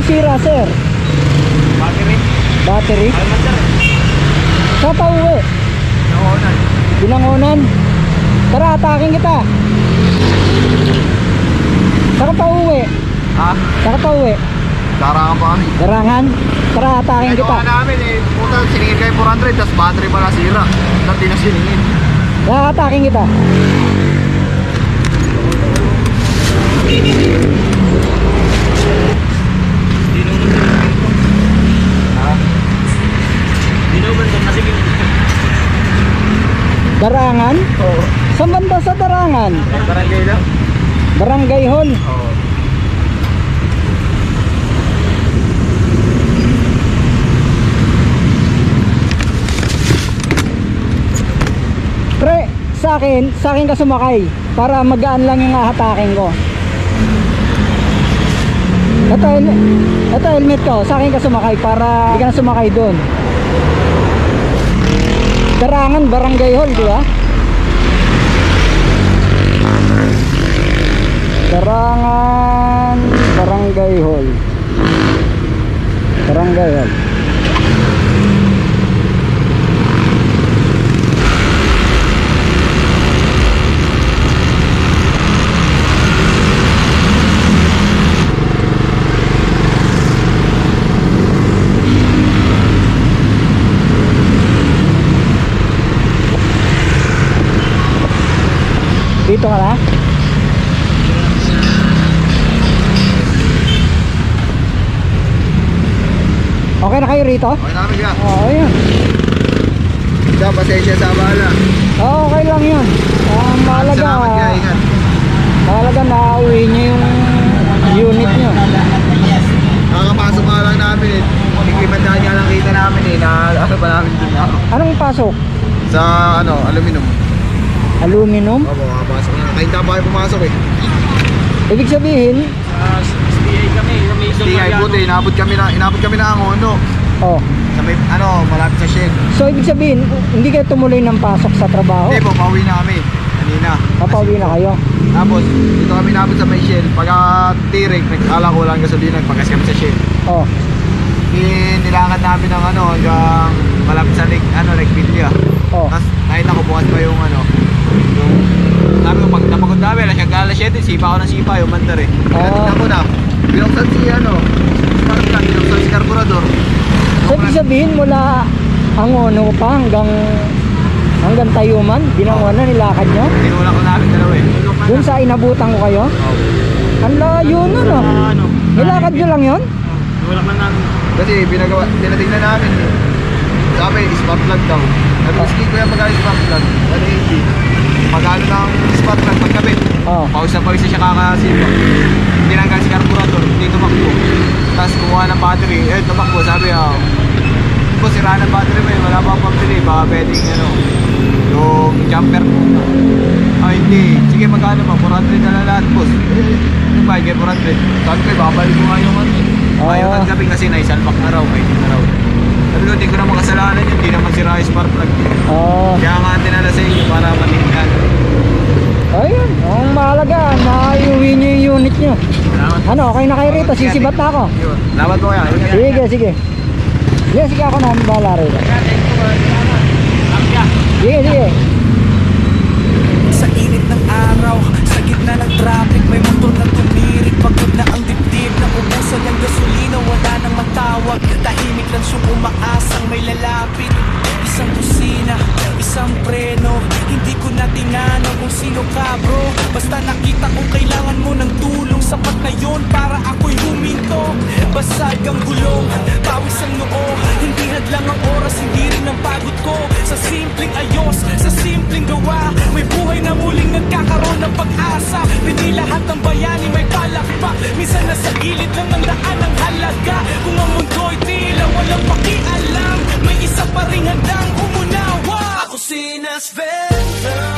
sira, sir? Battery. Battery? Ano man, sir? Saan pa uwi? Nakunan. Binangonan? Tara, atakin kita. Saan ka pa uwi? Ha? Saan ka pa uwi? Darangan pa kami. Garangan? Tara, atakin kita. Nagawa namin eh. Puta, siningin kayo 400, tapos battery pala sira. Tapos di na siningin. Tara, atakin kita. Dinuman ko kasi Darangan? Oo. Saan banda sa Darangan? Barangay lang? Barangay Hall. Oo. Pre, sa akin ka sumakay para magaan lang yung ahatakin ko. Ito helmet ko, sa akin ka sumakay para hindi ka na sumakay doon. Darangan, Barangay Hall, di ba? Darangan, Barangay Hall. Barangay Hall. Dito ka na? Okay na kayo rito? Okay namin ka. Oo, yun. Siya, pasensya sa abala. Oo, okay lang yun. Ang mahalaga, Salamat ka, ingat. mahalaga na uwi nyo yung unit nyo. Nakakapasok nga lang namin eh. Iklimandaan nga lang kita namin eh. Na ano pa namin dun ako. Anong pasok? Sa ano, aluminum. Aluminum? Opo, makapasok na. Kahit pa kayo pumasok eh. Ibig sabihin, STI kami, Hindi nga buti, inabot kami na ang ono. oh, Sa may, ano, malapit sa shed. so ibig sabihin, hindi kayo tumuloy ng pasok sa trabaho? Hindi po, pauwi na kami. Kanina. Papauwi na kayo? Tapos, dito kami nabot sa may shed. Pagka tirik, nagkala ko lang gasolina, nagpagas kami sa shed. Oh, Nilakad namin ng ano, hanggang malapit sa lake, Lake Villa. oh. Tapos, nakita ko bukas pa yung ano, yung, sabi ko, pag napagod namin, alas 7, sipa ako ng sipa, yung mandar eh. Tingnan ko na, binuksan si binuksan si carburetor. So ibig sabihin mula ang ono pa hanggang Tayuman, binangonan, nilakad nyo? Tinulak ko namin dalawa eh. Doon sa inabutan ko kayo? Ang layo nun ah. Nilakad nyo lang yun? Wala man namin. Kasi tinatignan namin eh. Sabi, spark plug daw. Sabi, sige ko yung magkano spark plug. 180. Magkano ng spark plug pagkabit. Oh. Pawis na siya kakasipa. Tinanggal si carburetor, hindi tumakbo. Tapos kumuha ng battery, tumakbo. Sabi, po sira ng battery mo, wala pa akong pambili. Baka pwedeng yung jumper mo. Hindi. Sige, magkano mo? 400 na lang lahat, boss. Ano ba, 400. Sabi ko, babalik mo nga yung ayaw tanggapin kasi naisalpak na raw, pwede na raw. Sabi ko, hindi ko naman kasalanan yun, hindi naman sira yung spark plug. Oh. Kaya nga tinala sa inyo para matingnan. Ayun, ang mahalaga, naiuwi nyo yung unit nyo. Salamat. Ano, okay na kayo rito, sisibat na ako. Yun. Salamat po kaya. Sige, sige. Sige, ako na, bahala rito. Sige, sige. Sa init ng araw, sa gitna ng traffic, may motor na tumirik. Pagod na ang dibdib, naubusan ng gasolina, wala nang matawag. Tahimik lang siyang umaasang may lalapit. Isang kusina, isang preno. Hindi ko na tinanong kung sino ka bro. Basta nakita ko kailangan mo ng tulong. Sapat na yun para ako'y huminto. Basag ang gulong, pawis ang noo. Hindi hadlang ang oras, hindi rin ang pagod ko. Sa simpleng ayos, sa simpleng gawa, may buhay na muling nagkakaroon ng pag-asa. Hindi lahat ng bayani may palakpak. Minsan nasa gilid lang ng daan ang halaga. Kung ang mundo'y tila walang pakialam, may isa pa ring handang umunawa. Ako si Nasventa.